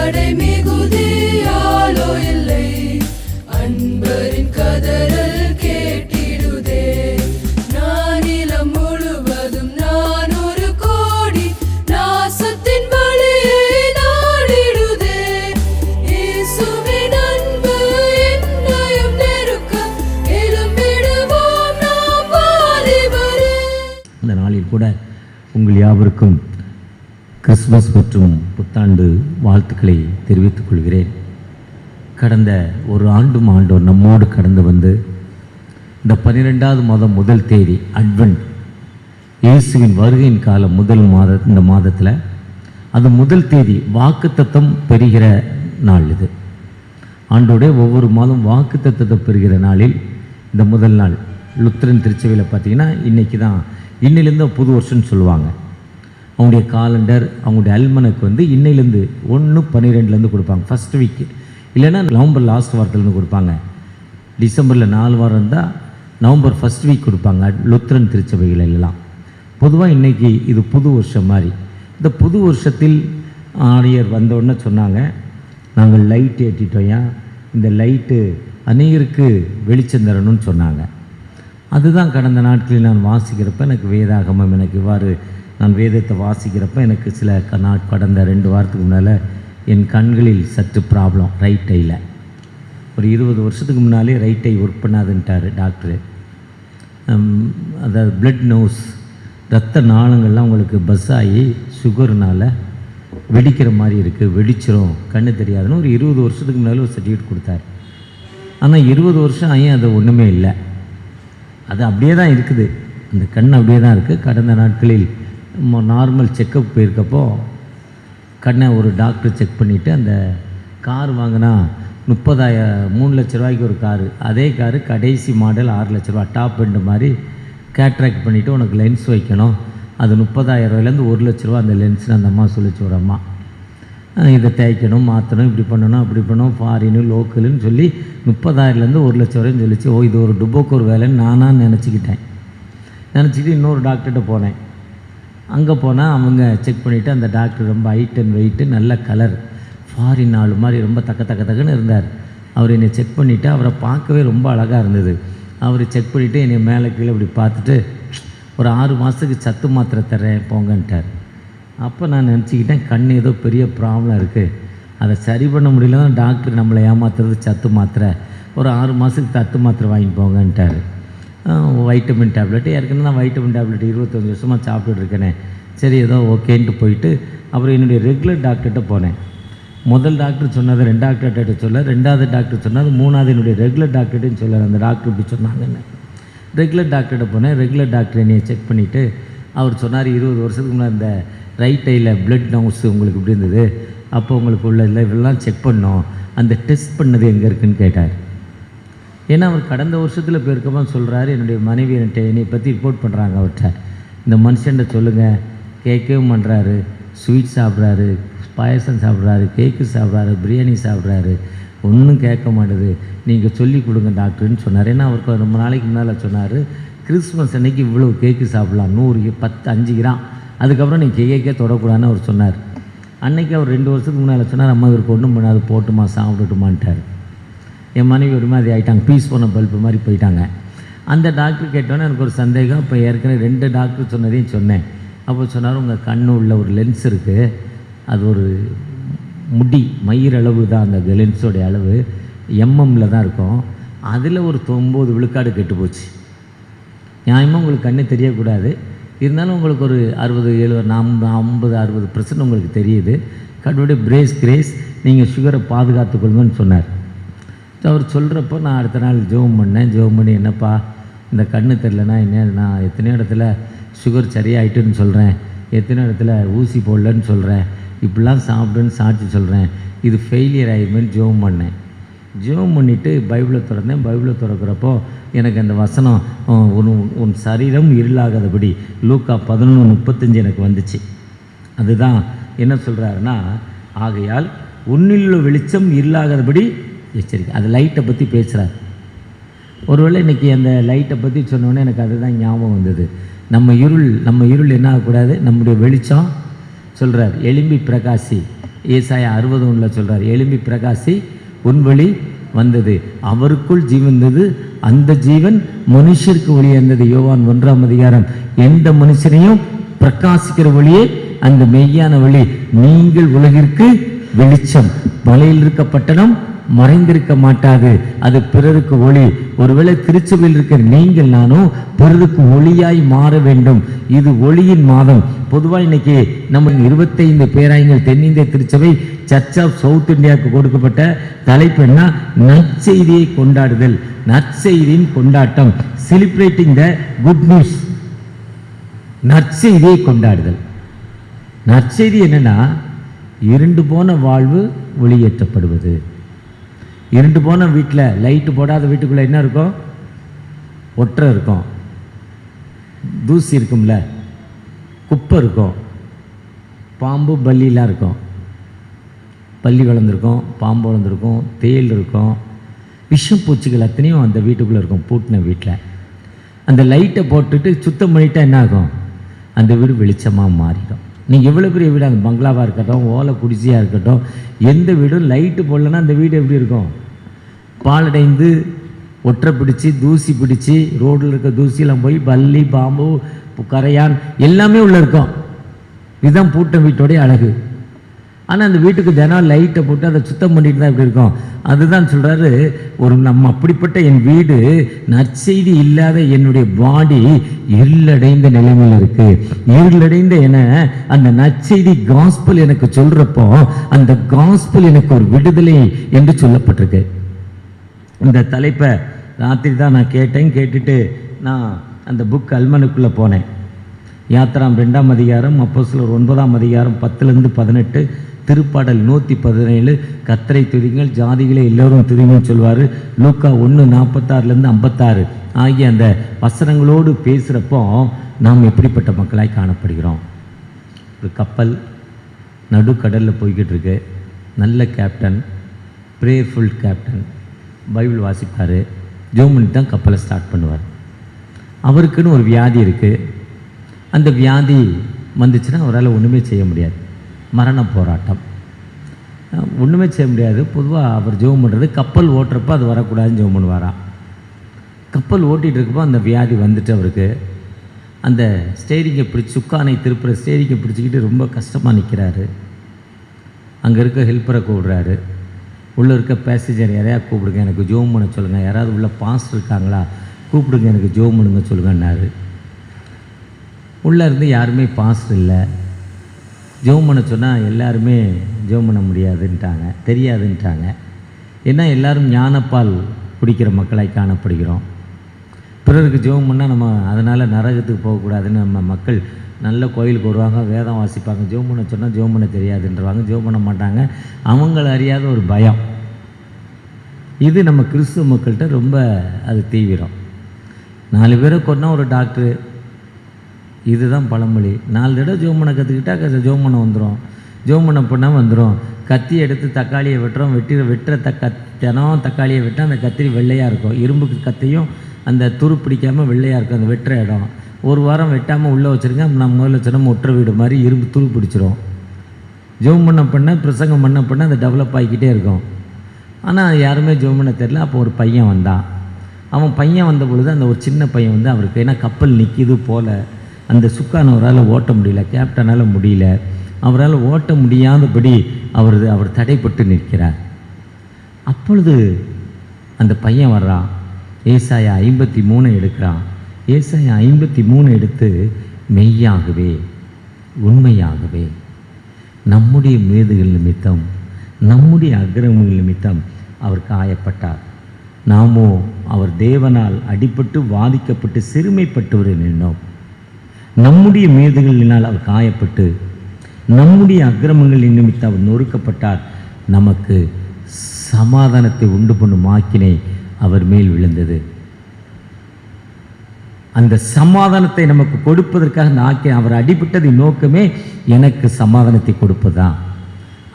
தடை மிகுதியாலோ இல்லை, அன்பரின் கதறல் கேட்டிடுதே. நானிலம் முழுவதும் நான் ஒரு கோடி நாசத்தின் வழியை நாடிடுதே. இயேசுவின் அன்பு என்னையும் நெருக்க எழும்பிடுவோம் நாம் வாலிபரே. இந்த நாளில் கூட உங்கள் யாவருக்கும் கிறிஸ்துமஸ் மற்றும் புத்தாண்டு வாழ்த்துக்களை தெரிவித்துக் கொள்கிறேன். கடந்த ஒரு ஆண்டோர் நம்மோடு கடந்து வந்து இந்த 12வது மாதம் முதல் தேதி அட்வென்ட், இயேசுவின் வருகையின் காலம் இந்த மாதத்தில் அது முதல் தேதி வாக்குத்தத்தம் பெறுகிற நாள். இது ஆண்டோடைய ஒவ்வொரு மாதம் வாக்குத்தத்தத்தை பெறுகிற நாளில் இந்த முதல் நாள் லுத்திரன் திருச்சபையில் பார்த்திங்கன்னா இன்றைக்கி தான், இன்னிலேருந்து புது வருஷம்னு சொல்லுவாங்க. அவங்களுடைய காலண்டர், அவங்களுடைய அல்மனுக்கு வந்து இன்னையிலேருந்து 1/12 கொடுப்பாங்க, ஃபஸ்ட் வீக்கு. இல்லைன்னா நவம்பர் லாஸ்ட் வாரத்துலேருந்து கொடுப்பாங்க. டிசம்பரில் 4 வாரம் இருந்தால் நவம்பர் ஃபஸ்ட் வீக் கொடுப்பாங்க லுத்திரன் திருச்சபைகள் எல்லாம். பொதுவாக இன்றைக்கி இது புது வருஷம் மாதிரி. இந்த புது வருஷத்தில் ஆணையர் வந்தோடனே சொன்னாங்க, நாங்கள் லைட் ஏற்றிட்டோயா, இந்த லைட்டு அநேகருக்கு வெளிச்சம் தரணும்னு சொன்னாங்க. அதுதான் கடந்த நாட்களில் நான் வாசிக்கிறப்ப எனக்கு வேதாகமம், எனக்கு இவ்வாறு நான் வேதத்தை வாசிக்கிறப்ப எனக்கு சில கடந்த 2 வாரத்துக்கு முன்னால் என் கண்களில் சற்று ப்ராப்ளம், ரைட் ஐயில். ஒரு 20 வருஷத்துக்கு முன்னாலே ரைட் ஐ ஒர்க் பண்ணாதுன்ட்டார் டாக்டரு. அதாவது பிளட் நோஸ், ரத்த நாளங்கள்லாம் உங்களுக்கு பஸ் ஆகி சுகர்னால் வெடிக்கிற மாதிரி இருக்குது, வெடிச்சிரும், கண்ணு தெரியாதுன்னு ஒரு 20 வருஷத்துக்கு முன்னாலே ஒரு சர்டிஃபிகேட் கொடுத்தார். ஆனால் 20 வருஷம் ஆகி அது ஒன்றுமே இல்லை, அது அப்படியே தான் இருக்குது, அந்த கண் அப்படியே தான் இருக்குது. கடந்த நாட்களில் நார்மல் செக்கப் போயிருக்கப்போ கண்ணை ஒரு டாக்டர் செக் பண்ணிவிட்டு, அந்த கார் வாங்கினா 3 லட்ச ரூபாய்க்கு ஒரு காரு, அதே காரு கடைசி மாடல் 6 லட்ச ரூபா, டாப் எண்டு மாதிரி கேட்ராக்ட் பண்ணிவிட்டு உனக்கு லென்ஸ் வைக்கணும், அது 30,000 ரூபாயிலேருந்து 1 லட்ச ரூபா அந்த லென்ஸ்னு அந்த அம்மா சொல்லிச்சு. ஒரு அம்மா இதை தேய்க்கணும், மாற்றணும், இப்படி பண்ணணும், அப்படி பண்ணணும், ஃபாரினு லோக்கலுன்னு சொல்லி 30,000லேருந்து 1 லட்சம் வரையும் சொல்லிச்சு. ஓ, இது ஒரு டுபோக்கு ஒரு வேலைன்னு நானாக நினச்சிக்கிட்டு இன்னொரு டாக்டர்கிட்ட போனேன். அங்கே போனால் அவங்க செக் பண்ணிவிட்டு, அந்த டாக்டர் ரொம்ப ஹைட் அண்ட் வெயிட்டு, நல்ல கலர், ஃபாரின் ஆள் மாதிரி ரொம்ப தக்கன்னு இருந்தார். அவர் என்னை செக் பண்ணிவிட்டு, அவரை பார்க்கவே ரொம்ப அழகாக இருந்தது. அவர் செக் பண்ணிவிட்டு என்னை மேலே கீழே இப்படி பார்த்துட்டு, ஒரு 6 மாதத்துக்கு சத்து மாத்திரை தர்றேன் போங்கன்ட்டார். அப்போ நான் நினச்சிக்கிட்டேன், கண் ஏதோ பெரிய ப்ராப்ளம் இருக்குது, அதை சரி பண்ண முடியலன்னா டாக்டர் நம்மளை ஏமாத்துறது சத்து மாத்திரை, ஒரு 6 மாதத்துக்கு சத்து மாத்திரை வாங்கிட்டு போங்கன்ட்டார். வைட்டமின் டேப்லெட்டு, ஏற்கனவே நான் வைட்டமின் டேப்லெட் 25 வருஷமாக சாப்பிட்டுட்டு இருக்கேனே, சரி ஏதோ ஓகேன்ட்டு போயிட்டு அப்புறம் என்னுடைய ரெகுலர் டாக்டர்கிட்ட போனேன். முதல் டாக்டர் சொன்னது 2 டாக்டர்கிட்ட சொல்ல, 2வது டாக்டர் சொன்னது 3வது என்னுடைய ரெகுலர் டாக்டர்கிட்டையும் சொல்ல, அந்த டாக்டர் இப்படி சொன்னாங்கன்னு. ரெகுலர் டாக்டர்கிட்ட போனேன். ரெகுலர் டாக்டர் என்னையை செக் பண்ணிவிட்டு அவர் சொன்னார், 20 வருஷத்துக்கு முன்னாடி இந்த ரைட் ஐயில் பிளட் நவுஸ் உங்களுக்கு இப்படி இருந்தது, அப்போ உங்களுக்கு உள்ள இல்லை இதெல்லாம் செக் பண்ணோம், அந்த டெஸ்ட் பண்ணது எங்கே இருக்குதுன்னு கேட்டார். ஏன்னா அவர் கடந்த வருஷத்தில் போயிருக்கப்போ சொல்கிறாரு, என்னுடைய மனைவி என்னை பற்றி ரிப்போர்ட் பண்ணுறாங்க அவர்கிட்ட, இந்த மனுஷன்ட்ட சொல்லுங்கள், கேட்கவும் பண்ணுறாரு, ஸ்வீட் சாப்பிட்றாரு, பாயசம் சாப்பிட்றாரு, கேக்கு சாப்பிட்றாரு, பிரியாணி சாப்பிட்றாரு, ஒன்றும் கேட்க மாட்டுது, நீங்கள் சொல்லி கொடுங்க டாக்டர்னு சொன்னார். ஏன்னா அவருக்கு ரொம்ப நாளைக்கு முன்னால் சொன்னார், கிறிஸ்மஸ் அன்றைக்கி இவ்வளோ கேக்கு சாப்பிட்லாம், 5 கிராம், அதுக்கப்புறம் நீங்கள் கேக்கே தொடக்கூடாதுன்னு அவர் சொன்னார். அன்றைக்கி அவர் 2 வருஷத்துக்கு முன்னால் சொன்னார், அம்மா இவருக்கு ஒன்றும் பண்ணாது, போட்டுமா சாப்பிட்டுட்டுமான்ட்டார். என் மனைவி ஒரு மாதிரி ஆகிட்டாங்க, பீஸ் போன பல்ப்பு மாதிரி போயிட்டாங்க. அந்த டாக்டர் கேட்டோன்னே எனக்கு ஒரு சந்தேகம். இப்போ ஏற்கனவே 2 டாக்டர் சொன்னதையும் சொன்னேன். அப்போ சொன்னார், உங்கள் கண்ணு உள்ள ஒரு லென்ஸ் இருக்குது, அது ஒரு முடி மயிரளவு தான், அந்த லென்ஸோடைய அளவு எம்எம்மில் தான் இருக்கும், அதில் ஒரு 9 விழுக்காடு கெட்டு போச்சு. நியாயமாக உங்களுக்கு கண்ணு தெரியக்கூடாது, இருந்தாலும் உங்களுக்கு ஒரு 50-60% உங்களுக்கு தெரியுது. கடவுளுடைய கிரேஸ், நீங்கள் சுகரை பாதுகாத்துக்கொள்ளுங்கன்னு சொன்னார். அவர் சொல்கிறப்போ நான் அடுத்த நாள் ஜெபம் பண்ணி, என்னப்பா இந்த கண்ணு தெரிலனா என்ன, நான் எத்தனையோ இடத்துல சுகர் சரியாயிட்டுன்னு சொல்கிறேன், எத்தனையோ இடத்துல ஊசி போடலன்னு சொல்கிறேன், இப்படிலாம் சாப்பிடுன்னு சாட்சி சொல்கிறேன், இது ஃபெயிலியர் ஆகிடுமேன்னு ஜெபம் பண்ணிவிட்டு பைபிளை திறந்தேன். பைபிளை திறக்கிறப்போ எனக்கு அந்த வசனம், உன் சரீரம் இருளாகாதபடி, லூக்கா 11:35 எனக்கு வந்துச்சு. அதுதான் என்ன சொல்கிறாருன்னா, ஆகையால் உன்னில் வெளிச்சம் இருளாகாதபடி எச்சரிக்கை. அது லைட்டை பற்றி பேசுகிறார். ஒருவேளை இன்றைக்கி அந்த லைட்டை பற்றி சொன்னோன்னே எனக்கு அதுதான் ஞாபகம் வந்தது. நம்ம இருள் என்ன ஆகக்கூடாது, நம்முடைய வெளிச்சம் சொல்கிறார், எலும்பி பிரகாசி. ஏசாயா 60:1 சொல்கிறார், எழும்பி பிரகாசி உன் வழி வந்தது, அவருக்குள் ஜீவந்தது, அந்த ஜீவன் மனுஷருக்கு ஒளி இருந்தது. யோவான் 1:அதிகாரம், எந்த மனுஷனையும் பிரகாசிக்கிற வழியே அந்த மெய்யான வழி, நீங்கள் உலகிற்கு வெளிச்சம், மலையில் இருக்க பட்டணம் மறைந்திருக்க மாட்டாது, அது பிறருக்கு ஒளி. ஒருவேளை திருச்சபையில் இருக்கிற நீங்கள் நானும் பிறருக்கு ஒளியாய் மாற வேண்டும். இது ஒளியின் மாதம். பொதுவாக இன்னைக்கு நம்ம 25 பேராயங்கள் தென்னிந்திய திருச்சபை சர்ச் ஆஃப் சவுத் இந்தியாவுக்கு கொடுக்கப்பட்ட தலைப்பு என்ன? நற்செய்தியை கொண்டாடுதல், நற்செய்தியின் கொண்டாட்டம், செலிப்ரேட்டிங் த குட் நியூஸ். நற்செய்தியை கொண்டாடுதல். நற்செய்தி என்னன்னா, இருண்டு போன வாழ்வு ஒளியேற்றப்படுவது. இருண்டு போன வீட்டில், லைட்டு போடாத வீட்டுக்குள்ளே என்ன இருக்கும்? ஒற்றை இருக்கும், தூசி இருக்கும்ல, குப்பை இருக்கும், பாம்பு பல்லிலாம் இருக்கும். பல்லி வளர்ந்துருக்கும், பாம்பு வளர்ந்துருக்கும், தேள் இருக்கும், விஷப்பூச்சிகள் அத்தனையும் அந்த வீட்டுக்குள்ளே இருக்கும். பூட்டின வீட்டில் அந்த லைட்டை போட்டுட்டு சுத்தம் பண்ணிட்டா என்ன ஆகும்? அந்த வீடு வெளிச்சமாக மாறிடும். நீங்கள் எவ்வளோ பெரிய வீடு, அந்த பங்களாவாக இருக்கட்டும், ஓலை குடிசையாக இருக்கட்டும், எந்த வீடும் லைட்டு போடலன்னா அந்த வீடு எப்படி இருக்கும்? பாலடைந்து ஒற்றை பிடிச்சி தூசி பிடிச்சி ரோட்டில் இருக்க தூசியெல்லாம் போய் பல்லி பாம்பு கரையான் எல்லாமே உள்ளே இருக்கும். இதுதான் பூட்ட வீட்டோடைய அழகு. ஆனால் அந்த வீட்டுக்கு தினம் லைட்டை போட்டு அதை சுத்தம் பண்ணிட்டு தான் இப்படி இருக்கும். அதுதான் சொல்கிறாரு, ஒரு நம்ம அப்படிப்பட்ட என் வீடு நற்செய்தி இல்லாத என்னுடைய பாடி இருளடைந்த நிலைமையில் இருக்கு. இருளடைந்த என அந்த நற்செய்தி காஸ்பல் எனக்கு சொல்றப்போ அந்த காஸ்பல் எனக்கு ஒரு விடுதலை என்று சொல்லப்பட்டிருக்கு. இந்த தலைப்பை ராத்திரி தான் நான் கேட்டுட்டு நான் அந்த புக் அல்மனுக்குள்ளே போனேன். யாத்திராம் 2ஆம் அதிகாரம், அப்போஸ்தலர் 9ஆம் அதிகாரம் 10-18, திருப்பாடல் 117, கர்த்தரை துதிங்கள் ஜாதிகளை எல்லோரும் துதிங்கன்னு சொல்வார். லூக்கா 1:46-56 ஆகிய அந்த வசனங்களோடு பேசுகிறப்போ நாம் எப்படிப்பட்ட மக்களாய் காணப்படுகிறோம். ஒரு கப்பல் நடுக்கடலில் போய்கிட்டு இருக்கு. நல்ல கேப்டன், ப்ரேயர்ஃபுல் கேப்டன், பைபிள் வாசிப்பார், ஜோமனி தான் கப்பலை ஸ்டார்ட் பண்ணுவார். அவருக்குன்னு ஒரு வியாதி இருக்குது. அந்த வியாதி வந்துச்சுன்னா அவரால் ஒன்றுமே செய்ய முடியாது. மரண போராட்டம், ஒன்றுமே செய்ய முடியாது. பொதுவாக அவர் ஜெபம் பண்ணுறது கப்பல் ஓட்டுறப்போ அது வரக்கூடாதுன்னு ஜெபம் பண்ணுவாராம். கப்பல் ஓட்டிகிட்டு இருக்கப்போ அந்த வியாதி வந்துட்டு அவருக்கு அந்த ஸ்டேரிங்கை பிடிச்சி, சுக்கானை திருப்புற ஸ்டேரிங்கை பிடிச்சிக்கிட்டு ரொம்ப கஷ்டமாக நிற்கிறாரு. அங்கே இருக்க ஹெல்ப்பரை கூப்பிடுறாரு. உள்ளே இருக்க பேசஞ்சர் யாரையா கூப்பிடுங்க, எனக்கு ஜெபம் பண்ண சொல்லுங்கள், யாராவது உள்ள பாஸ்ட் இருக்காங்களா கூப்பிடுங்க, எனக்கு ஜெபம் பண்ணுங்க சொல்லுங்கன்னாரு. உள்ளே இருந்து யாருமே பாஸ்ட் இல்லை. ஜெபம் பண்ண சொன்னால் எல்லாருமே ஜெபம் பண்ண முடியாதுன்ட்டாங்க, தெரியாதுன்ட்டாங்க. ஏன்னா எல்லோரும் ஞானப்பால் குடிக்கிற மக்களாய் காணப்படுகிறோம். பிறருக்கு ஜெபம் பண்ணால் நம்ம அதனால் நரகத்துக்கு போகக்கூடாதுன்னு நம்ம மக்கள் நல்ல கோயிலுக்கு வருவாங்க, வேதம் வாசிப்பாங்க. ஜெபம் பண்ண சொன்னால் ஜெபம் பண்ண தெரியாதுன்றவாங்க, ஜெபம் பண்ண மாட்டாங்க. அவங்கள அறியாத ஒரு பயம். இது நம்ம கிறிஸ்துவ மக்கள்கிட்ட ரொம்ப அது தீவிரம். 4 பேரை கொன்னா ஒரு டாக்டரு, இதுதான் பழமொழி. 4 தடவை ஜெபம் பண்ண கற்றுக்கிட்டா ஜெபம் பண்ண வந்துடும், ஜெபம் பண்ண பண்ணால் வந்துடும். கத்தி எடுத்து தக்காளியை வெட்டுறோம், வெட்டுற தினம் தக்காளியை வெட்டால் அந்த கத்திரி வெள்ளையாக இருக்கும். இரும்புக்கு கத்தியும் அந்த துரு பிடிக்காமல் வெள்ளையாக இருக்கும் அந்த வெட்டுற இடம். ஒரு வாரம் வெட்டாமல் உள்ளே வச்சுருங்க, நம்ம முதல்ல சொன்ன ஒற்றை வீடு மாதிரி இரும்பு துரு பிடிச்சிரும். ஜெபம் பண்ண பிரசங்கம் பண்ண அது டெவலப் ஆகிக்கிட்டே இருக்கும். ஆனால் யாருமே ஜெபம் பண்ண தெரியல. அப்போ ஒரு பையன் வந்தான். அவன் பையன் வந்த பொழுது அந்த ஒரு சின்ன பையன் வந்து அவருக்கு, ஏன்னா கப்பல் நிற்கிது போல், அந்த சுக்கான அவரால் ஓட்ட முடியல, கேப்டனால் முடியல, அவரால் ஓட்ட முடியாதபடி அவர் தடைப்பட்டு நிற்கிறார். அப்பொழுது அந்த பையன் வர்றான், ஏசாயா 53 எடுக்கிறான். ஏசாயா 53 எடுத்து, மெய்யாகவே உண்மையாகவே நம்முடைய மீதுகள் நிமித்தம், நம்முடைய அக்கிரமங்கள் நிமித்தம் அவர் காயப்பட்டார், நாமோ அவர் தேவனால் அடிபட்டு வாதிக்கப்பட்டு சிறுமைப்பட்டவர் நின்றோம். நம்முடைய மீதுகளினால் அவர் காயப்பட்டு, நம்முடைய அக்கிரமங்களின் நிமித்தம் அவர் நொறுக்கப்பட்டார், நமக்கு சமாதானத்தை உண்டு பண்ணும் ஆக்கினை அவர் மேல் விழுந்தது. அந்த சமாதானத்தை நமக்கு கொடுப்பதற்காக அந்த ஆக்கினை, அவர் அடிபட்டதின் நோக்கமே எனக்கு சமாதானத்தை கொடுப்பதுதான்.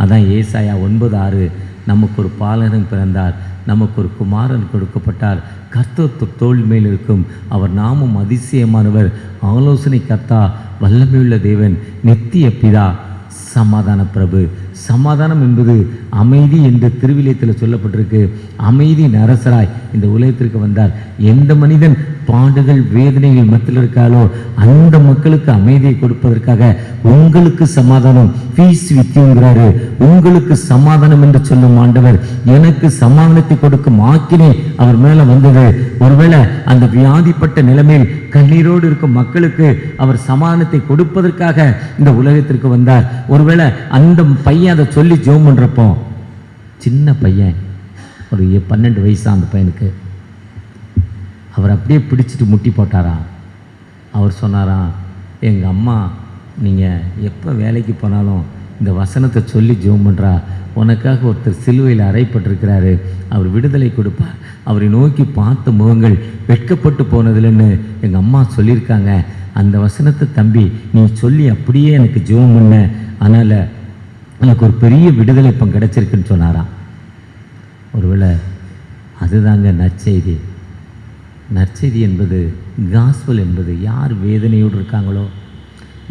அதான் ஏசாயா 9:6, நமக்கு ஒரு பாலகன் பிறந்தார், நமக்கு ஒரு குமாரன் கொடுக்கப்பட்டார், கர்த்தர் தோள் மேல் இருக்கும், அவர் நாமும் அதிசயமானவர், ஆலோசனை கர்த்தா, வல்லமையுள்ள தேவன், நித்திய பிதா, சமாதான பிரபு. சமாதானம் என்பது அமைதி என்று திருவிலியத்தில் சொல்லப்பட்டிருக்கு. அமைதியின் அரசராய் இந்த உலகத்திற்கு வந்தார். எந்த மனிதன் பாடுகள் வேதனைகள் மத்தியில் இருக்காலோ அந்த மக்களுக்கு அமைதியை கொடுப்பதற்காக உங்களுக்கு சமாதானம் பீஸ் வித்யுங்கிறாரு. உங்களுக்கு சமாதானம் என்று சொல்லும் ஆண்டவர் எனக்கு சமாதானத்தை கொடுக்கும் ஆக்கினை அவர் மேல வந்தது. ஒருவேளை அந்த வியாதிப்பட்ட நிலைமையில் கண்ணீரோடு இருக்கும் மக்களுக்கு அவர் சமாதானத்தை கொடுப்பதற்காக இந்த உலகத்திற்கு வந்தார். ஒருவேளை அந்த பையன் அதை சொல்லி ஜெபம் பண்றப்போ, சின்ன பையன் ஒரு 12 வயசா அந்த பையனுக்கு, அவர் அப்படியே பிடிச்சிட்டு முட்டி போட்டாராம். அவர் சொன்னாராம், எங்கள் அம்மா நீங்கள் எப்போ வேலைக்கு போனாலும் இந்த வசனத்தை சொல்லி ஜெபம் பண்ணுறா, உனக்காக ஒருத்தர் சிலுவையில் அறைப்பட்டிருக்கிறாரு, அவர் விடுதலை கொடுப்பார், அவரை நோக்கி பார்த்த முகங்கள் வெட்கப்பட்டு போனதில்லைன்னு எங்கள் அம்மா சொல்லியிருக்காங்க. அந்த வசனத்தை தம்பி நீ சொல்லி அப்படியே எனக்கு ஜெபம் பண்ண, அதனால் எனக்கு ஒரு பெரிய விடுதலை இப்போ கிடச்சிருக்குன்னு சொன்னாராம். ஒருவேளை அதுதாங்க நற்செய்தி. நற்செய்தி என்பது, காஸ்பல் என்பது, யார் வேதனையோடு இருக்காங்களோ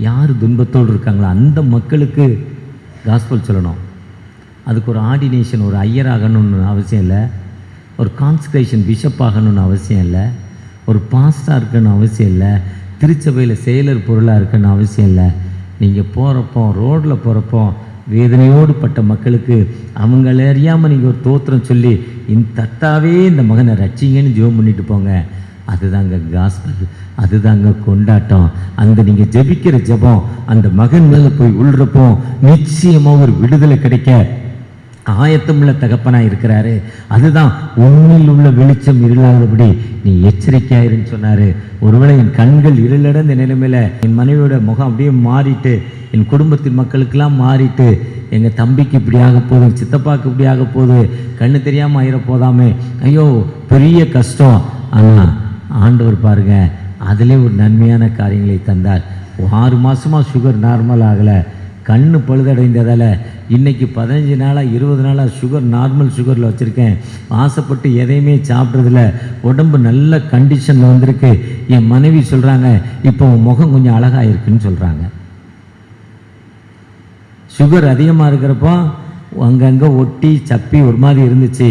யார் துன்பத்தோடு இருக்காங்களோ அந்த மக்களுக்கு காஸ்பல் சொல்லணும். அதுக்கு ஒரு ஆர்டினேஷன், ஒரு ஐயராகணும்னு அவசியம் இல்லை, ஒரு கான்சக்ரேஷன் பிஷப் ஆகணும்னு அவசியம் இல்லை, ஒரு பாஸ்டாக இருக்கணும்னு அவசியம் இல்லை, திருச்சபையில் செயலர் பொருளாக இருக்கணும்னு அவசியம் இல்லை. நீங்கள் போகிறப்போ ரோட்டில் போகிறப்போ வேதனையோடு பட்ட மக்களுக்கு அவங்கள அறியாமல் நீங்கள் ஒரு தோத்திரம் சொல்லி இந்த தத்தாவே இந்த மகனை ரட்சிங்கன்னு ஜெபம் பண்ணிட்டு போங்க. அதுதாங்க காஸ்பல், அதுதாங்க கொண்டாட்டம். அந்த நீங்கள் ஜெபிக்கிற ஜெபம் அந்த மகன் மேலே போய் உள்றப்போ நிச்சயமாக ஒரு விடுதலை கிடைக்க ஆயத்தமுள்ள தகப்பனாக இருக்கிறாரு. அதுதான் உண்மையில் உள்ள வெளிச்சம் இருளாதபடி நீ எச்சரிக்கையாயிருன்னு சொன்னார். ஒருவேளை என் கண்கள் இருளடைந்த நிலைமையில் என் மனைவியோட முகம் அப்படியே மாறிட்டு, என் குடும்பத்தின் மக்களுக்கெல்லாம் மாறிட்டு, எங்கள் தம்பிக்கு இப்படி ஆக போகுது, சித்தப்பாவுக்கு இப்படி ஆக போகுது, கண்ணு தெரியாமல் ஆயிர போதாமே, ஐயோ பெரிய கஷ்டம். ஆனால் ஆண்டவர் பாருங்க அதிலே ஒரு நன்மையான காரியங்களை தந்தார். 6 மாதமாக சுகர் நார்மல் ஆகலை, கண்ணு பழுதடைந்ததால் இன்றைக்கி 15 நாளாக 20 நாளாக சுகர் நார்மல் சுகரில் வச்சுருக்கேன். ஆசைப்பட்டு எதையுமே சாப்பிட்றதில்ல, உடம்பு நல்ல கண்டிஷனில் வந்திருக்கு. என் மனைவி சொல்கிறாங்க, இப்போ உன் முகம் கொஞ்சம் அழகாக இருக்குன்னு சொல்கிறாங்க. சுகர் அதிகமாக இருக்கிறப்போ அங்கங்கே ஒட்டி சப்பி ஒரு மாதிரி இருந்துச்சு.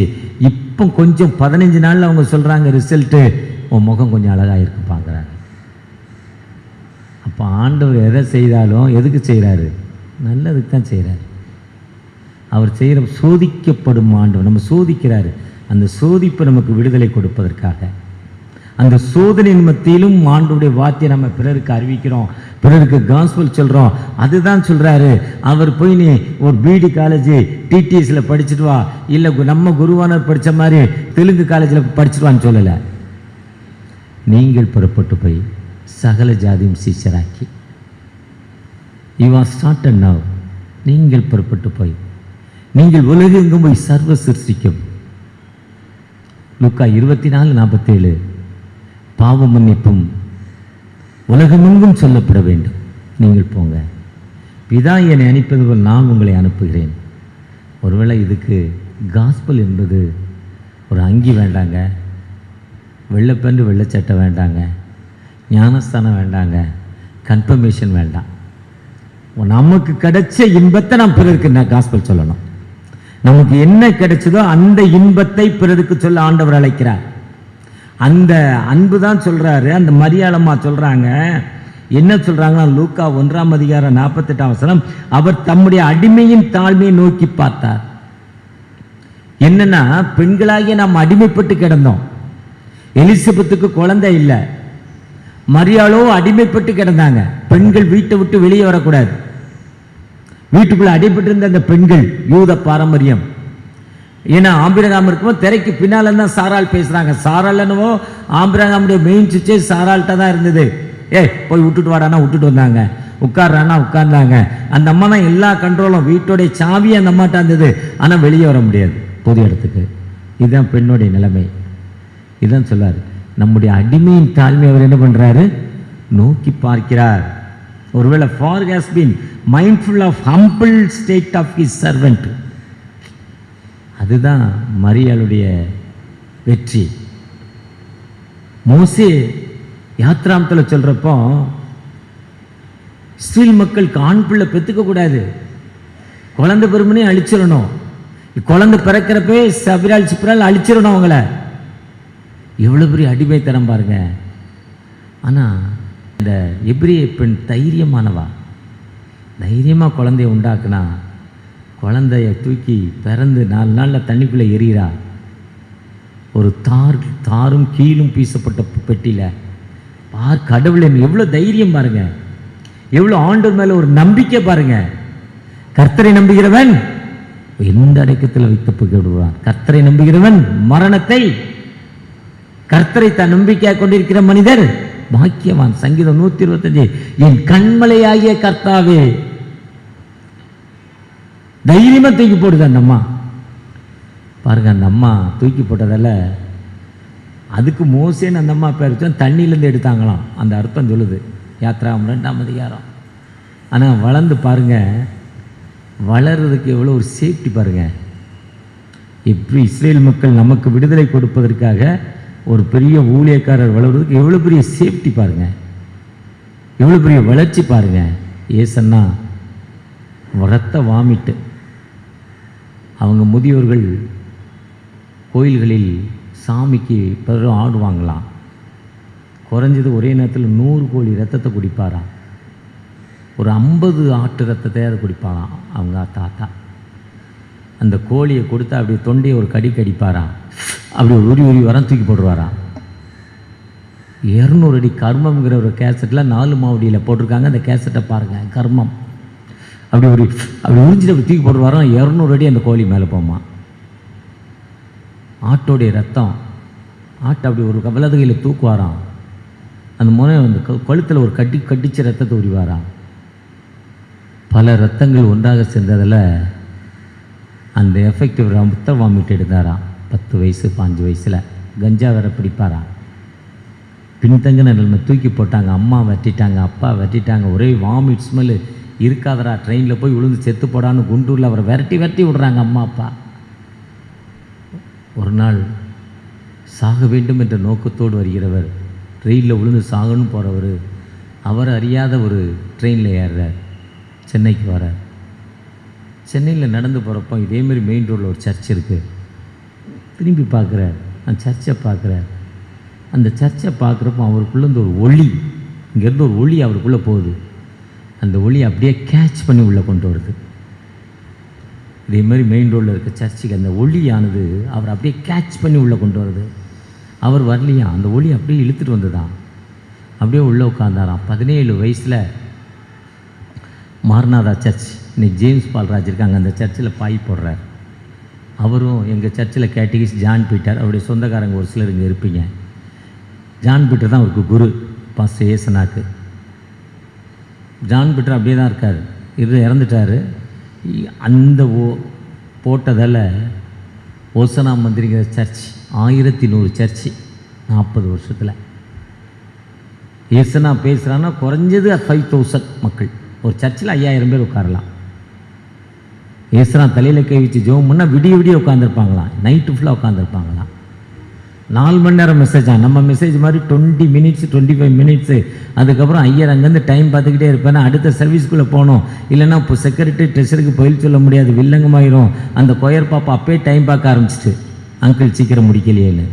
இப்போ கொஞ்சம் 15 நாளில் அவங்க சொல்கிறாங்க ரிசல்ட்டு, உன் முகம் கொஞ்சம் அழகாக இருக்கு பார்க்குறாங்க. அப்போ ஆண்டவர் எதை செய்தாலும் எதுக்கு செய்கிறாரு? நல்லதுக்கு தான் செய்கிறார். அவர் செய்கிற சோதிக்கப்படும் ஆண்டவர் நம்ம சோதிக்கிறாரு. அந்த சோதிப்பு நமக்கு விடுதலை கொடுப்பதற்காக. அந்த சோதனையின் மத்தியிலும் ஆண்டவருடைய வார்த்தையை நம்ம பிறருக்கு அறிவிக்கிறோம், பிறருக்கு காஸ்பல் சொல்கிறோம். அதுதான் சொல்கிறாரு. அவர் போய் நீ ஒரு பிடி காலேஜ் டிடிஎஸில் படிச்சுட்டு வா, இல்லை நம்ம குருவானர் படித்த மாதிரி தெலுங்கு காலேஜில் படிச்சுட்டு வான்னு சொல்லலை. நீங்கள் புறப்பட்டு போய் சகல ஜாதியும் சீஷராக்கி, யூ ஆர் ஸ்டார்டட் நவ். நீங்கள் புறப்பட்டு போய் நீங்கள் உலகெங்கும் போய் சர்வ சிருஷ்டிக்கும். லூக்கா 24:47 பாவ மன்னிப்பும் உலகமெங்கும் சொல்லப்பட வேண்டும். நீங்கள் போங்க, பிதா என்னை அனுப்பது போல் நான் உங்களை அனுப்புகிறேன். ஒருவேளை இதுக்கு காஸ்பல் என்பது ஒரு அங்கி வேண்டாங்க, வெள்ளைப்பேண்டு வெள்ளைச்சட்டை வேண்டாங்க, ஞானஸ்தானம் வேண்டாங்க, கன்ஃபர்மேஷன் வேண்டாம். நமக்கு கிடைச்ச இன்பத்தை நாம் பிறருக்கு நான் காஸ்பல் சொல்லணும். நமக்கு என்ன கிடைச்சதோ அந்த இன்பத்தை பிறருக்கு சொல்ல ஆண்டவர் அழைக்கிறார். அந்த அன்பு தான் சொல்றாரு. அந்த மரியாளம்மா சொல்றாங்க, என்ன சொல்றாங்கன்னா, லூக்கா 1:48 அவர் தம்முடைய அடிமையின் தாழ்மையை நோக்கி பார்த்தார். என்னன்னா, பெண்களாகிய நாம் அடிமைப்பட்டு கிடந்தோம். எலிசபெத்துக்கு குழந்தை இல்லை, மரியாளோ அடிமைப்பட்டு கிடந்தாங்க. பெண்கள் வீட்டை விட்டு வெளியே வரக்கூடாது. வீட்டுக்குள்ள அடிபட்டு இருந்த அந்த பெண்கள் யூத பாரம்பரியம். ஏன்னா ஆபிரகாம் இருக்கும் திரைக்கு பின்னால தான் சாராள் பேசுறாங்க. சாராள் என்னவோ ஆபிரகாமுடைய மெயின் சுவிட்சே சாராள்கிட்ட தான் இருந்தது. போய் விட்டுட்டு வாடானா விட்டுட்டு வந்தாங்க, உட்கார்றானா உட்கார்ந்தாங்க. அந்த அம்மா தான் எல்லா கண்ட்ரோலும், வீட்டோடைய சாவி அந்த அம்மாட்ட இருந்தது. ஆனால் வெளியே வர முடியாது பொது இடத்துக்கு. இதுதான் பெண்ணுடைய நிலைமை. இதுதான் சொல்லாரு, நம்முடைய அடிமையின் தாழ்மை அவர் என்ன பண்றாரு? நோக்கி பார்க்கிறார். ஒருவேளை for has been mindful of humble state of his servant. அதுதான் மரியாளுடைய வெற்றி. மோசே யாத்ராமத்தில் சொல்றப்போ இஸ்ரேல் மக்கள் ஆண் பிள்ளை பெற்றுக்க கூடாது, குழந்தை பெருமனே அழிச்சிடணும், குழந்தை பிறக்கிறப்பே சபிரால் சிப்ரால் அழிச்சிடணும் அவங்கள. எவ்வளோ பெரிய அடிமைத்தனம் பாருங்க. ஆனால் இந்த எபிரிய பெண் தைரியமானவா, தைரியமாக குழந்தைய உண்டாக்குனா குழந்தைய தூக்கி பிறந்து 4 நாளில் தண்ணிக்குள்ளே எறிகிறா. ஒரு தாரும் கீழும் பீசப்பட்ட பெட்டியில் கடவுள் எவ்வளோ தைரியம் பாருங்க, எவ்வளோ ஆண்டவர் மேலே ஒரு நம்பிக்கை பாருங்க. கர்த்தரை நம்புகிறவன் எந்த அடக்கத்தில் வைத்து விடுவான். கர்த்தரை நம்புகிறவன் மரணத்தை, கர்த்தரை தன் நம்பிக்கையாக கொண்டிருக்கிற மனிதர் பாக்கியவான். சங்கீதம் 125, என் கண்மலையாகிய கர்த்தாவே. தைரியமா தூக்கி போடுது அந்த அம்மா பாருங்க. அந்த அம்மா தூக்கி போட்டதால அதுக்கு மோசேன்னு அந்த அம்மா பேர் வச்சா தண்ணியிலேருந்து எடுத்தாங்களாம். அந்த அர்த்தம் சொல்லுது யாத்ராகம் 2ஆம் அதிகாரம். ஆனால் வளர்ந்து பாருங்க, வளர்றதுக்கு எவ்வளோ ஒரு சேஃப்டி பாருங்க. எப்படி இஸ்ரேல் மக்கள் நமக்கு விடுதலை கொடுப்பதற்காக ஒரு பெரிய ஊழியக்காரர் வளர்றதுக்கு எவ்வளோ பெரிய சேஃப்டி பாருங்க, எவ்வளோ பெரிய வளர்ச்சி பாருங்க. ஏசன்னா ரத்த வாமிட்டு. அவங்க முதியோர்கள் கோயில்களில் சாமிக்கு பிறரும் ஆடுவாங்களாம். குறைஞ்சது ஒரே நேரத்தில் 100 கோழி ரத்தத்தை குடிப்பாராம். ஒரு 50 ஆட்டு ரத்தத்தை குடிப்பாராம் அவங்க தாத்தா. அந்த கோழியை கொடுத்தா அப்படி தொண்டையை ஒரு கடிப்பாராம். அப்படி ஒரு உரி வரம் தூக்கி போடுவாராம். 200 அடி கர்மம்ங்கிற ஒரு கேசட்டில் 4 மாவடியில் போட்டிருக்காங்க. அந்த கேசட்டை பாருங்கள், கர்மம். அப்படி உறிஞ்சிட்டு அப்படி தூக்கி போடுவாராம். 200 அடி அந்த கோழி மேலே போமா. ஆட்டோடைய ரத்தம், ஆட்டை அப்படி ஒரு வலது கையில் தூக்குவாராம். அந்த முறை அந்த கழுத்தில் ஒரு கட்டிச்ச ரத்தத்தை உரிவாராம். பல ரத்தங்கள் ஒன்றாக சேர்ந்ததில் அந்த எஃபெக்டிவ் ரத்த வாமிட்டு எடுத்தாராம். 10 வயசு 5 வயசில் கஞ்சா வேற பிடிப்பாராம். பின்தங்கின நிலைமை தூக்கி போட்டாங்க. அம்மா வெட்டிட்டாங்க, அப்பா வெட்டிட்டாங்க. ஒரே வாமிட் ஸ்மெல்லு. இருக்காதரா, ட்ரெயினில் போய் விழுந்து செத்து போடான்னு குண்டூரில் அவரை விரட்டி விடுறாங்க அம்மா அப்பா. ஒரு நாள் சாக வேண்டும் என்ற நோக்கத்தோடு வருகிறவர், ட்ரெயினில் விழுந்து சாகணும்னு போகிறவர், அவர் அறியாத ஒரு ட்ரெயினில் ஏறுறார். சென்னைக்கு வரார். சென்னையில் நடந்து போகிறப்போ இதேமாரி மெயின் ரோடில் ஒரு சர்ச் இருக்குது. திரும்பி பார்க்குறார், அந்த சர்ச்சை பார்க்குறார். அந்த சர்ச்சை பார்க்குறப்போ அவருக்குள்ளே இந்த ஒரு ஒளி, இங்கேருந்து ஒரு ஒளி அவருக்குள்ளே போகுது. அந்த ஒளி அப்படியே கேட்ச் பண்ணி உள்ளே கொண்டு வருது. இதேமாதிரி மெயின் ரோடில் இருக்க சர்ச்சுக்கு அந்த ஒளியானது அவர் அப்படியே கேட்ச் பண்ணி உள்ளே கொண்டு வருது. அவர் வரலையா, அந்த ஒளி அப்படியே இழுத்துட்டு வந்துதான். அப்படியே உள்ளே உட்காந்தாராம். 17 வயசில் மார்நாதா சர்ச், இன்னைக்கு ஜேம்ஸ் பால்ராஜ் இருக்காங்க, அந்த சர்ச்சில் பாய் போடுறார். அவரும் எங்கள் சர்ச்சில் கேட்டகிஸ் ஜான் பீட்டர், அவருடைய சொந்தக்காரங்க ஒரு சிலர் இங்கே இருப்பீங்க. ஜான் பீட்டர் தான் அவருக்கு குரு, பாஸ்டர் ஏசனாக்கு. ஜான் பீட்டர் அப்படியே தான் இருக்கார், இறந்துட்டார். அந்த போட்டதால் ஓசனா மந்திரிங்கிற சர்ச் 1100 சர்ச்சு 40 வருஷத்தில். ஏசனா பேசுகிறான்னா குறைஞ்சது 5000 மக்கள். ஒரு சர்ச்சில் 5000 பேர் உட்காரலாம். ஏசனா தலையில் கை வச்சு ஜெபம் பண்ணால் விடிய உட்காந்துருப்பாங்களாம். நைட்டு ஃபுல்லாக உட்காந்துருப்பாங்களாம். 4 மணி நேரம் மெசேஜா, நம்ம மெசேஜ் மாதிரி 20 மினிட்ஸ் 25 மினிட்ஸு. அதுக்கப்புறம் ஐயர் அங்கேருந்து டைம் பார்த்துக்கிட்டே இருப்பேன்னா அடுத்த சர்வீஸ்க்குள்ளே போகணும். இல்லைன்னா இப்போ செக்யூரிட்டி ட்ரெஷருக்கு பதில் சொல்ல முடியாது, வில்லங்கமாயிரும். அந்த கொயர் பாப்பா அப்பயே டைம் பார்க்க ஆரம்பிச்சிட்டு, அங்கிள் சீக்கிரம் முடிக்கலையேன்னு.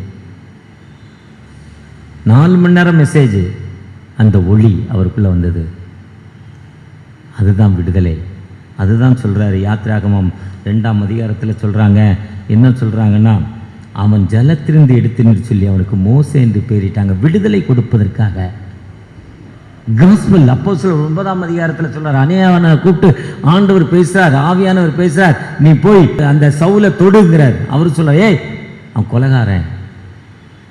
4 மணி நேரம் மெசேஜ். அந்த ஒளி அவருக்குள்ளே வந்தது. அதுதான் விடுதலை. அதுதான் சொல்கிறாரு யாத்திராகமம் 2ஆம் அதிகாரத்தில் சொல்கிறாங்க. என்ன சொல்கிறாங்கன்னா, அவன் ஜலத்திலிருந்து எடுத்துன்னு சொல்லி அவனுக்கு மோசே என்று பெயரிட்டாங்க, விடுதலை கொடுப்பதற்காக. காஸ்பல் அப்போஸ்தலர் 9ஆம் அதிகாரத்தில் சொல்றார், அநேகனை கூப்பிட்டு ஆண்டவர் பேசுறார், ஆவியானவர் பேசுறார், நீ போய் அந்த சவுலை தொடுங்கிறார். அவர் சொல்றார், ஏய் அவன் கொலைகாரன்,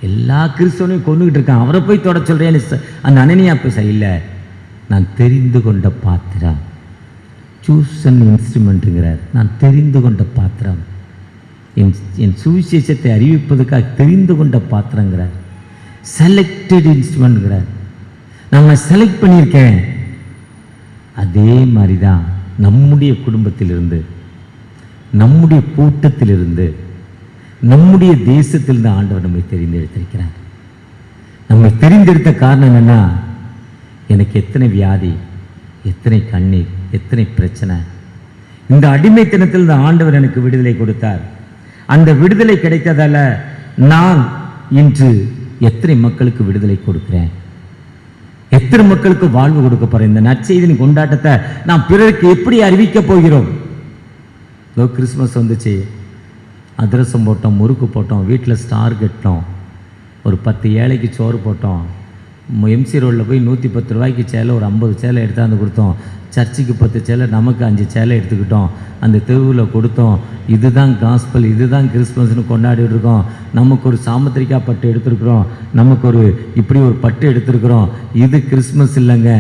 எல்லா கிறிஸ்தவனையும் கொண்டுகிட்டு இருக்கான், அவரை போய் தொட சொல்றேன்னு அந்த அனனியா பேச. இல்லை, நான் தெரிந்து கொண்ட பாத்திரம், சூசன் இன்ஸ்ட்ருமெண்ட்டுங்கிறார். நான் தெரிந்து கொண்ட பாத்திரம், என் சுவிசேஷத்தை அறிவிப்பதற்காக தெரிந்து கொண்ட பாத்திரங்கிறார். செலக்டட் இன்ஸ்ட்ருமெண்ட்ங்கிறார். நம்ம செலக்ட் பண்ணியிருக்கேன். அதே மாதிரி தான் நம்முடைய குடும்பத்திலிருந்து, நம்முடைய கூட்டத்திலிருந்து, நம்முடைய தேசத்திலிருந்து ஆண்டவர் நம்மை தெரிந்தெடுத்திருக்கிறார். நம்மை தெரிந்தெடுத்த காரணம் என்னன்னா, எனக்கு எத்தனை வியாதி, எத்தனை கண்ணீர், எத்தனை பிரச்சனை. இந்த அடிமைத்தனத்தில் இந்த ஆண்டவர் எனக்கு விடுதலை கொடுத்தார். அந்த விடுதலை கிடைத்ததால நான் இன்று எத்தனை மக்களுக்கு விடுதலை கொடுக்கிறேன், எத்தனை மக்களுக்கு வாழ்வு கொடுக்க போறேன். இந்த நற்செய்தின் கொண்டாட்டத்தை நாம் பிறருக்கு எப்படி அறிவிக்க போகிறோம்? கிறிஸ்மஸ் வந்துச்சு, அதிரசம் போட்டோம், முறுக்கு போட்டோம், வீட்டில் ஸ்டார் கட்டினோம், ஒரு 10 ஏழைக்கு சோறு போட்டோம், எம்சி ரோடில் போய் 110 ரூபாய்க்கு சேலை ஒரு 50 சேலை எடுத்தாந்து கொடுத்தோம், சர்ச்சுக்கு 10 சேலை, நமக்கு 5 சேலை எடுத்துக்கிட்டோம், அந்த தெருவில் கொடுத்தோம். இதுதான் காஸ்பல், இதுதான் கிறிஸ்மஸ்னு கொண்டாடிட்டு இருக்கோம். நமக்கு ஒரு சாமத்திரிக்காய் பட்டு எடுத்துருக்குறோம், நமக்கு ஒரு இப்படி ஒரு பட்டு எடுத்துருக்குறோம். இது கிறிஸ்மஸ் இல்லைங்க,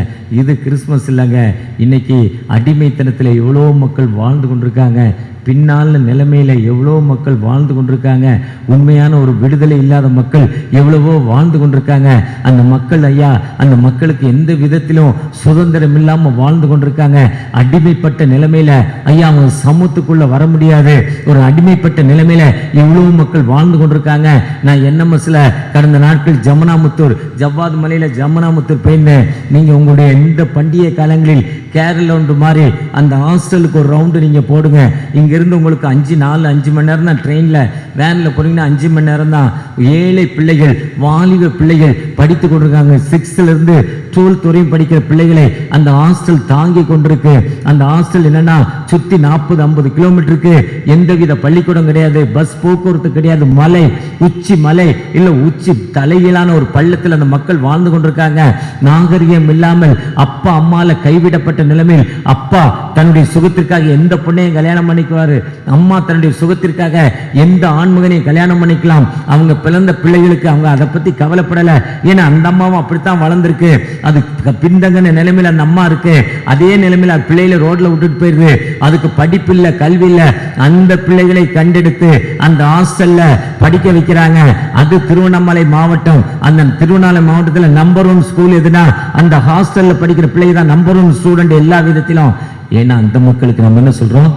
இது கிறிஸ்மஸ் இல்லைங்க. இன்னைக்கு அடிமைத்தனத்தில் எவ்வளோ மக்கள் வாழ்ந்து கொண்டிருக்காங்க, பின்னால் நிலைமையில் எவ்வளோ மக்கள் வாழ்ந்து கொண்டிருக்காங்க, உண்மையான ஒரு விடுதலை இல்லாத மக்கள் எவ்வளவோ வாழ்ந்து கொண்டிருக்காங்க. அந்த மக்கள் ஐயா, அந்த மக்களுக்கு எந்த விதத்திலும் சுதந்திரம் இல்லாமல் வாழ்ந்து கொண்டிருக்காங்க. அடிமைப்பட்ட நிலைமையில ஐயா அவங்க சமூகத்துக்குள்ள வர முடியாது. ஒரு அடிமைப்பட்ட நிலைமையில எவ்வளவு மக்கள் வாழ்ந்து கொண்டிருக்காங்க. நான் என்எம்எஸ்ல கடந்த நாட்கள் ஜமுனாமுத்தூர், ஜவ்வாது மலையில ஜமுனாமுத்தூர் போயிருந்தேன். நீங்க உங்களுடைய இந்த பண்டிகை காலங்களில் கேரள ஒன்று மாதிரி அந்த ஹாஸ்டலுக்கு ஒரு ரவுண்டு நீங்க போடுங்க. இங்க இருந்து உங்களுக்கு 5 மணி நேரம் தான் ட்ரெயின்ல, வேன்ல போனீங்கன்னா 5 மணி நேரம் தான். ஏழை பிள்ளைகள், வாலிப பிள்ளைகள் படித்து கொண்டிருக்காங்க. 6th இருந்து 12th வரையும் படிக்கிற பிள்ளைகளை அந்த ஹாஸ்டல் தாங்கி கொண்டிருக்கு. அந்த ஹாஸ்டல் என்னன்னா சுத்தி 40-50 கிலோமீட்டருக்கு எந்தவித பள்ளிக்கூடம் கிடையாது, பஸ் போக்குவரத்து கிடையாது, மலை, உச்சி மலை இல்ல உச்சி தலையிலான ஒரு பள்ளத்தில் அந்த மக்கள் வாழ்ந்து கொண்டிருக்காங்க. நாகரிகம் இல்லாமல் அப்பா அம்மால கைவிடப்பட்ட நிலைமையில் அப்பா தன்னுடைய சுகத்திற்காக எந்த பொண்ணையும் கல்யாணம் பண்ணிக்குவாரு, அம்மா தன்னுடைய சுகத்திற்காக எந்த ஆண்மகனையும் கல்யாணம் பண்ணிக்கலாம். அவங்க பிறந்த பிள்ளைகளுக்கு அவங்க அதை பத்தி கவலைப்படல. ஏன்னா அந்த அம்மாவும் அப்படித்தான் வளர்ந்துருக்கு. அது பின்தங்கின நிலைமையில அந்த அம்மா இருக்கு. அதே நிலைமையில பிள்ளைகளை ரோட்ல விட்டுட்டு போயிருது. அதுக்கு படிப்பு இல்ல, கல்வி இல்ல. அந்த பிள்ளைகளை கண்டெடுத்து அந்த ஹாஸ்டல்ல படிக்க வைக்கிறாங்க. அது திருவண்ணாமலை மாவட்டம். அந்த திருவண்ணாமலை மாவட்டத்தில் நம்பர் 1 ஸ்கூல் எதுனா அந்த ஹாஸ்டல்ல படிக்கிற பிள்ளைங்க தான் நம்பர் 1 ஸ்டூடெண்ட் எல்லா விதத்திலும். ஏன்னா அந்த மக்களுக்கு நம்ம என்ன சொல்றோம்?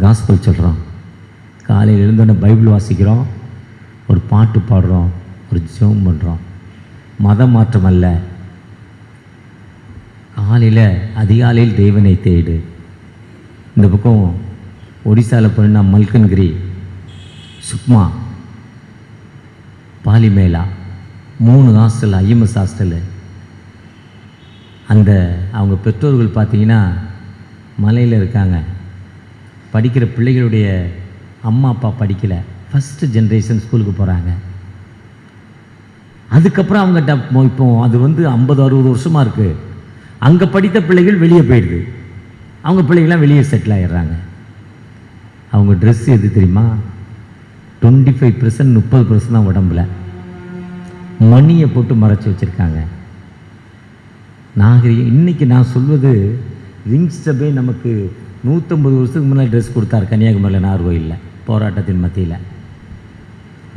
காஸ்பல் சொல்றோம். காலையில் எழுந்தோடனே பைபிள் வாசிக்கிறோம், ஒரு பாட்டு பாடுறோம், ஒரு ஜெபம் பண்றோம். மத மாற்றம் அல்ல. காலையில் அதிகாலையில் தேவனை தேடு. இந்த பக்கம் ஒடிசாவில் போனா Malkangiri, Sukma, பாலிமேலா 3 hostel, IMS hostel. அந்த அவங்க பெற்றோர்கள் பார்த்தீங்கன்னா மலையில் இருக்காங்க. படிக்கிற பிள்ளைகளுடைய அம்மா அப்பா படிக்கலை, ஃபஸ்ட்டு ஜென்ரேஷன் ஸ்கூலுக்கு போகிறாங்க. அதுக்கப்புறம் அவங்ககிட்ட இப்போ அது 50-60 வருஷமாக இருக்குது. அங்கே படித்த பிள்ளைகள் வெளியே போயிடுது, அவங்க பிள்ளைகள்லாம் வெளியே செட்டில் ஆகிடுறாங்க. அவங்க ட்ரெஸ் எது தெரியுமா? 25% 30% தான் உடம்புல, மணியை போட்டு மறைச்சி வச்சுருக்காங்க. நாகரிகம். இன்றைக்கி நான் சொல்வது ரிங்ஸ் சபை நமக்கு 150 வருஷத்துக்கு முன்னாடி ட்ரெஸ் கொடுத்தார் கன்னியாகுமரியில் நாகர்கோயிலில் போராட்டத்தின் மத்தியில்.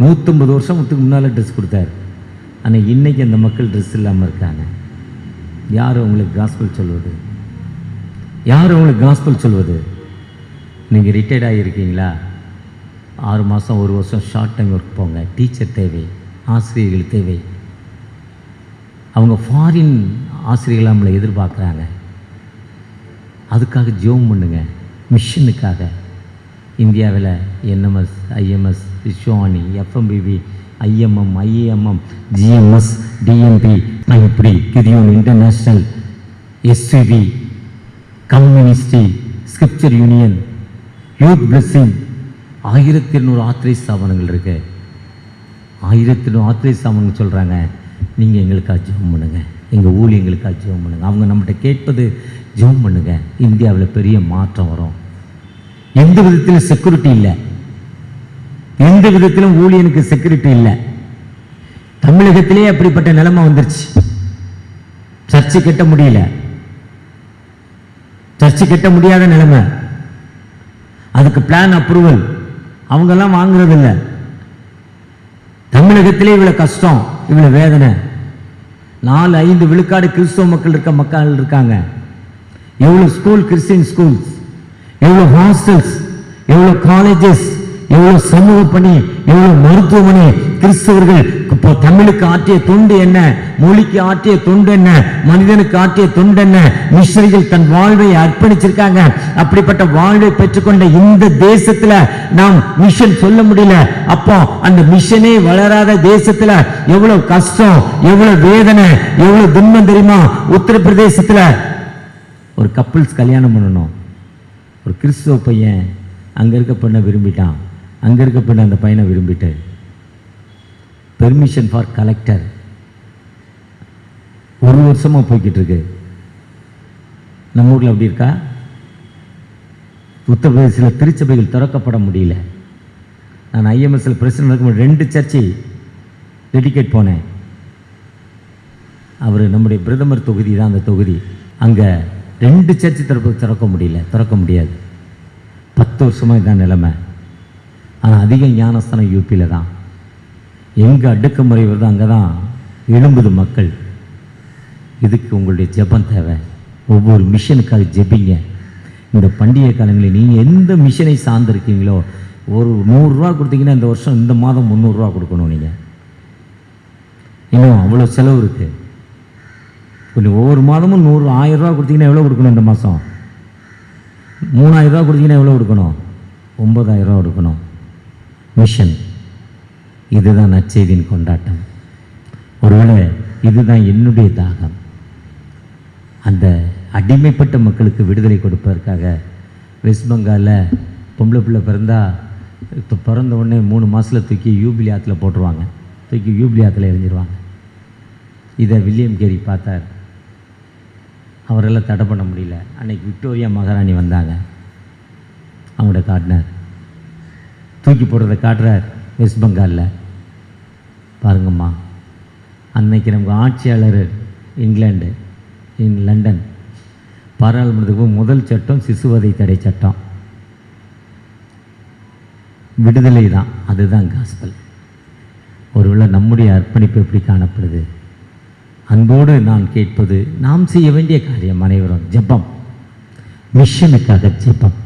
150 வருஷத்துக்கு முன்னால் ட்ரெஸ் கொடுத்தார். ஆனால் இன்றைக்கி அந்த மக்கள் ட்ரெஸ் இல்லாமல் இருக்காங்க. யார் உங்களுக்கு காஸ்பல் சொல்வது? யார் உங்களுக்கு காஸ்பல் சொல்வது? நீங்கள் ரிட்டையர்ட் ஆகியிருக்கீங்களா? 6 மாதம் 1 வருஷம் ஷார்ட் டைம் ஒர்க் போங்க. டீச்சர் தேவை, ஆசிரியர்கள் தேவை. அவங்க ஃபாரின் ஆசிரியர்கள் நம்மளை எதிர்பார்க்குறாங்க. அதுக்காக ஜெபம் பண்ணுங்க, மிஷனுக்காக. இந்தியாவில் என்எம்எஸ், ஐஎம்எஸ், விஸ்வானி, FMPB, IMM, IAMM, GMS, TMP, இப்படி கிரியோன் international, SVV, community, scripture union, youth blessing, 1200 ஆத்திரை ஸ்தாபனங்கள் இருக்கு. 1200 ஆத்திரை ஸ்தாபனங்கள் சொல்கிறாங்க, நீங்கள் எங்களுக்காக ஜெபம் பண்ணுங்க, எங்கள் ஊழியங்களுக்காக ஜெபம் பண்ணுங்க. அவங்க நம்மகிட்ட கேட்பது ஜெபம் பண்ணுங்க. இந்தியாவில் பெரிய மாற்றம் வரும். எந்த விதத்திலும் செக்யூரிட்டி இல்லை, எந்த விதத்திலும் ஊழியனுக்கு செக்யூரிட்டி இல்லை. தமிழகத்திலே அப்படிப்பட்ட நிலைமை வந்துருச்சு. சர்ச்சை கட்ட முடியல, சர்ச்சை கட்ட முடியாத நிலைமை. அதுக்கு பிளான் அப்ரூவல் அவங்கெல்லாம் வாங்குறது இல்லை. தமிழகத்திலே இவ்வளவு கஷ்டம், இவ்வளவு வேதனை. 4-5 விழுக்காடு கிறிஸ்தவ மக்கள் இருக்காங்க. எவ்வளவு ஸ்கூல், கிறிஸ்டியன் ஸ்கூல்ஸ், எவ்வளவு ஹாஸ்டல்ஸ், எவ்வளவு காலேஜஸ், எவ்வளவு சமூக பணி, எவ்வளவு மருத்துவமனை, கிறிஸ்தவர்கள் இப்போ தமிழுக்கு ஆற்றிய தொண்டு என்ன, மொழிக்கு ஆற்றிய தொண்டு என்ன, மனிதனுக்கு ஆற்றிய தொண்டு என்ன, மிஷனரிகள் தன் வாழ்வை அர்ப்பணிச்சிருக்காங்க. அப்படிப்பட்ட வாழ்வை பெற்றுக்கொண்ட இந்த தேசத்துல நாம் மிஷன் சொல்ல முடியல. அப்போ அந்த மிஷனே வளராத தேசத்துல எவ்வளவு கஷ்டம், எவ்வளவு வேதனை, எவ்வளவு துன்பம் தெரியுமா? உத்தரப்பிரதேசத்துல ஒரு கப்பிள்ஸ் கல்யாணம் பண்ணணும். ஒரு கிறிஸ்துவ பையன் அங்க இருக்க பெண்ணை விரும்பிட்டான், அங்க இருக்க பெண்ணை அந்த பையனை விரும்பிட்டு பெர்மிஷன் ஃபார் கலெக்டர் 1 வருஷமா போய்கிட்டு இருக்கு. நம்ம ஊர்ல அப்படி இருக்கா? உத்தரப்பிரதேசத்தில் திருச்சபைகள் திறக்கப்பட முடியல. நான் IMSL பிரசிடன்ட் இருக்கும்போது 2 சர்ச்சை டெடிகேட் போனேன். அவர் நம்முடைய பிரதமர் தொகுதி தான் அந்த தொகுதி. அங்கே 2 சர்ச்சு திறக்க முடியாது. 10 வருஷமாக இதுதான் நிலைமை. ஆனால் அதிக ஞானஸ்தானம் யூபியில் தான். எங்கே அடக்குமுறை வருதோ அங்கே தான் எழும்புது மக்கள். இதுக்கு உங்களுடைய ஜெபம் தேவை. ஒவ்வொரு மிஷனுக்காக ஜெபிங்க. இந்த பண்டிகை காலங்களில் நீங்கள் எந்த மிஷனை சார்ந்திருக்கீங்களோ, ஒரு 100 ரூபா கொடுத்தீங்கன்னா இந்த வருஷம் இந்த மாதம் 300 ரூபா கொடுக்கணும். நீங்கள் இன்னும் அவ்வளோ செலவு இருக்குது. கொஞ்சம் ஒவ்வொரு மாதமும் 1000 ரூபா கொடுத்தீங்கன்னா எவ்வளோ கொடுக்கணும்? இந்த மாதம் 3000 ரூபா கொடுத்தீங்கன்னா எவ்வளோ கொடுக்கணும்? 9000 ரூபா கொடுக்கணும். மிஷன். இதுதான் நற்செய்தியின் கொண்டாட்டம். ஒருவேளை இதுதான் என்னுடைய தாகம். அந்த அடிமைப்பட்ட மக்களுக்கு விடுதலை கொடுப்பதற்காக வெஸ்ட் பெங்காலில் பொம்பளை பிள்ளை பிறந்தா இப்போ பிறந்த உடனே 3 மாதத்தில் தூக்கி யூபிலி ஆற்றுல போட்டுருவாங்க. தூக்கி யூபிலி ஆற்றுல எரிஞ்சிருவாங்க. இதை வில்லியம் கேரி பார்த்தார். அவரெல்லாம் தடை பண்ண முடியல. அன்னைக்கு விக்டோரியா மகாராணி வந்தாங்க, அவங்களோட காட்டினார். தூக்கி போடுறதை காட்டுறார். வெஸ்ட் பெங்காலில் பாருங்கம்மா, அன்னைக்கு நமக்கு ஆட்சியாளர் இங்கிலாந்து, லண்டன் பாராளுமன்றத்துக்கு முதல் சட்டம் சிசுவதை தடை சட்டம். விடுதலை தான், அதுதான் காஸ்பல். ஒருவேளை நம்முடைய அர்ப்பணிப்பு எப்படி காணப்படுது? அன்போடு நான் கேட்பது, நாம் செய்ய வேண்டிய காரியம் அனைவரும் ஜெபம். மிஷனுக்காக ஜெபம்.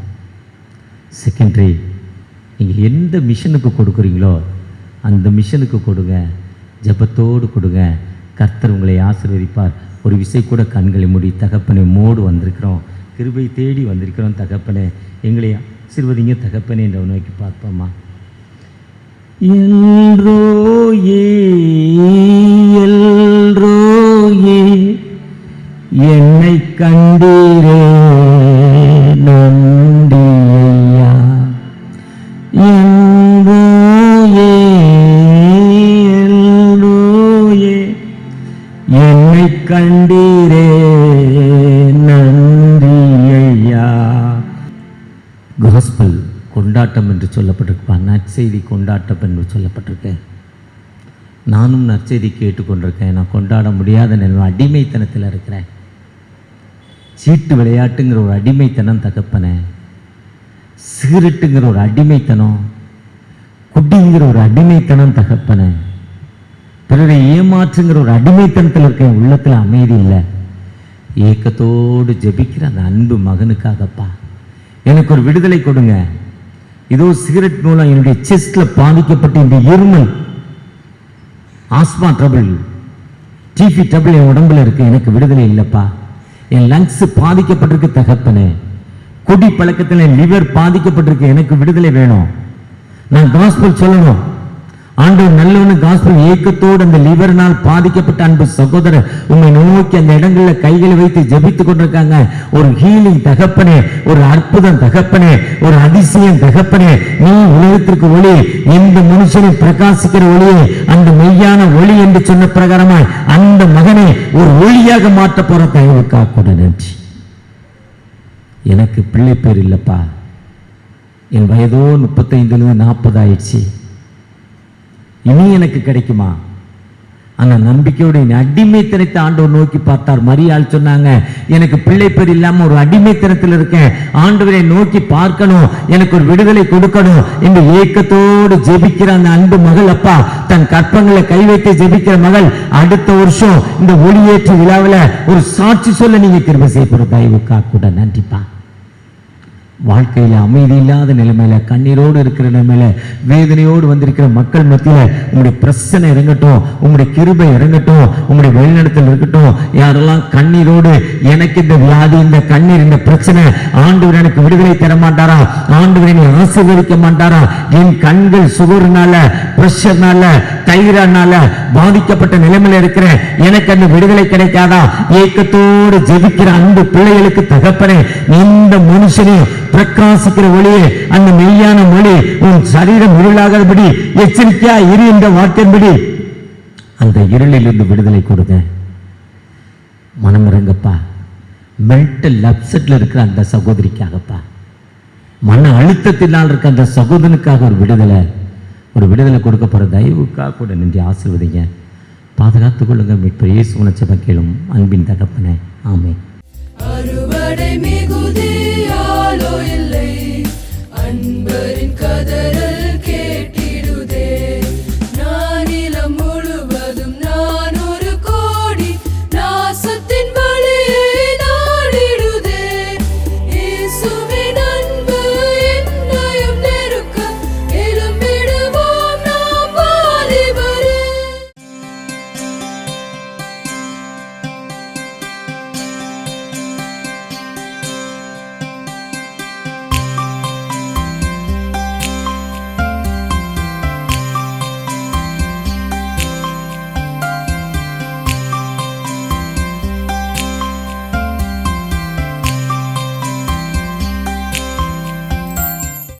செகண்டரி, நீங்கள் எந்த மிஷனுக்கு கொடுக்குறீங்களோ அந்த மிஷனுக்கு கொடுங்க, ஜெபத்தோடு கொடுங்க. கர்த்தர் உங்களை ஆசீர்வதிப்பார். ஒரு விசை கூட கண்களை மூடி, தகப்பனை மோடு வந்திருக்கிறோம், கிருபை தேடி வந்திருக்கிறோம், தகப்பனே எங்களை ஆசீர்வதிங்க தகப்பனே என்ற நோக்கி பார்ப்போமா? எல்ரோயே எல்ரோயே என்னை கண்டீரே நன்றி ஐயா. எல்ரோயே எல்ரோயே என்னை கண்டீரே நன்றி ஐயா. காஸ்பல் கொண்டாட்டம் என்று சொல்லப்பட்டிருப்பா, நற்செய்தி கொண்டாட்டம் என்று சொல்லப்பட்டிருக்கேன். நானும் நற்செய்தி கேட்டுக்கொண்டிருக்கேன். நான் கொண்டாட முடியாத நிலைமை, அடிமைத்தனத்தில் இருக்கிறேன். சீட்டு விளையாட்டுங்கிற ஒரு அடிமைத்தனம் தகப்பனே, சிகரெட்டுங்கிற ஒரு அடிமைத்தனம், குடிங்கிற ஒரு அடிமைத்தனம் தகப்பனே, பிறரை ஏமாற்றுங்கிற ஒரு அடிமைத்தனத்தில் இருக்கேன். உள்ளத்தில் அமைதி இல்லை. ஏக்கத்தோடு ஜெபிக்கிற அந்த அன்பு மகனுக்காகப்பா எனக்கு ஒரு விடுதலை கொடுங்க. இதோ சிகரெட் மூலம் என்னுடைய செஸ்ட்ல பாதிக்கப்பட்ட இந்த இருமல், ஆஸ்மா ட்ரபிள், டிபி ட்ரபிள் என் உடம்புல இருக்கு. எனக்கு விடுதலை இல்லப்பா. என் லங்ஸ் பாதிக்கப்பட்டிருக்கு தகப்பனே. குடி பழக்கத்தில் என் லிவர் பாதிக்கப்பட்டிருக்கு. எனக்கு விடுதலை வேணும். நான் காஸ்பல் சொல்லணும். ஆண்டவர் நல்லவனு காஸ்பல் ஏக்கத்தோடு அந்த லிவர்னால் பாதிக்கப்பட்ட அன்பு சகோதரர் உண்மை நோக்கி அந்த இடங்களில் கைகளை வைத்து ஜெபித்துக் கொண்டிருக்காங்க. ஒரு ஹீலிங் தகப்பனே, ஒரு அற்புதம் தகப்பனே, ஒரு அதிசயம் தகப்பனே. நீ உலகத்திற்கு ஒளி, எந்த மனுஷனை பிரகாசிக்கிற ஒளியே அந்த மெய்யான ஒளி என்று சொன்ன பிரகாரமாய் அந்த மகனை ஒரு ஒளியாக மாற்ற போற தயவுக்காக கூட நன்றி. எனக்கு பிள்ளை பேர் இல்லப்பா. என் வயதோ 35 40 ஆயிடுச்சு. இனி எனக்கு கிடைக்குமா? ஆனா நம்பிக்கையோட அடிமைத்தனத்தை ஆண்டவர் நோக்கி பார்த்தார். மரியாள் சொன்னாங்க, எனக்கு பிள்ளை பேர் இல்லாம ஒரு அடிமைத்தனத்தில் இருக்கேன், ஆண்டவரை நோக்கி பார்க்கணும், எனக்கு ஒரு விடுதலை கொடுக்கணும் என்று ஏக்கத்தோடு ஜெபிக்கிற அந்த அன்பு மகள், அப்பா தன் கற்பங்களை கை வைத்து ஜெபிக்கிற மகள், அடுத்த வருஷம் இந்த ஒளியேற்று விழாவில் ஒரு சாட்சி சொல்ல நீங்க கிருபை செய்யப்படுற தயவுக்காக கூட நன்றிப்பா. வாழ்க்கையில் அமைதி இல்லாத நிலைமையில, கண்ணீரோடு இருக்கிற நிலைமையில, வேதனையோடு வந்திருக்கிற மக்கள் மத்தியில் உங்களுடைய பிரச்சனை இறங்கட்டும், உங்களுடைய கிருபை இறங்கட்டும், உங்களுடைய வழிநடத்தல் இருக்கட்டும். யாரெல்லாம் கண்ணீரோடு எனக்கு இந்த வியாதி, இந்த கண்ணீர், இந்த பிரச்சனை, ஆண்டவர் எனக்கு விடுதலை தர மாட்டாரா, ஆண்டவர் என்னை ஆசீர்வதிக்க மாட்டாரா, என் கண்கள் சுகர்னால, பிரஷர்னால, தைராய்டுனால பாதிக்கப்பட்ட நிலைமையில இருக்கிற எனக்கு அந்த விடுதலை கிடைக்காதா? ஏக்கத்தோடு ஜெபிக்கிற அன்பு பிள்ளைகளுக்கு தகப்பனே, இந்த மனுஷனையும் பிரகாசிக்கிற ஒளியே, அந்த மெய்யான மொழி உன் சரீரம் இருளாகாதபடி எச்சரிக்கையா இரு என்ற வார்த்தையின்படி அந்த இருளில் இருந்து விடுதலை கொடுங்க. மனம் இறங்கப்பா. மென்டல் அப்செட்ல இருக்கிற அந்த சகோதரிக்காகப்பா, மன அழுத்தத்தினால் இருக்க அந்த சகோதரனுக்காக ஒரு விடுதலை கொடுக்க போற தயவுக்காக கூட நின்று ஆசீர்வதிங்க. பாதுகாத்துக் கொள்ளுங்க. மீட்பர் இயேசுவின் ஜெபம் கேளும் அன்பின் தகப்பனே, ஆமென். அறுவடை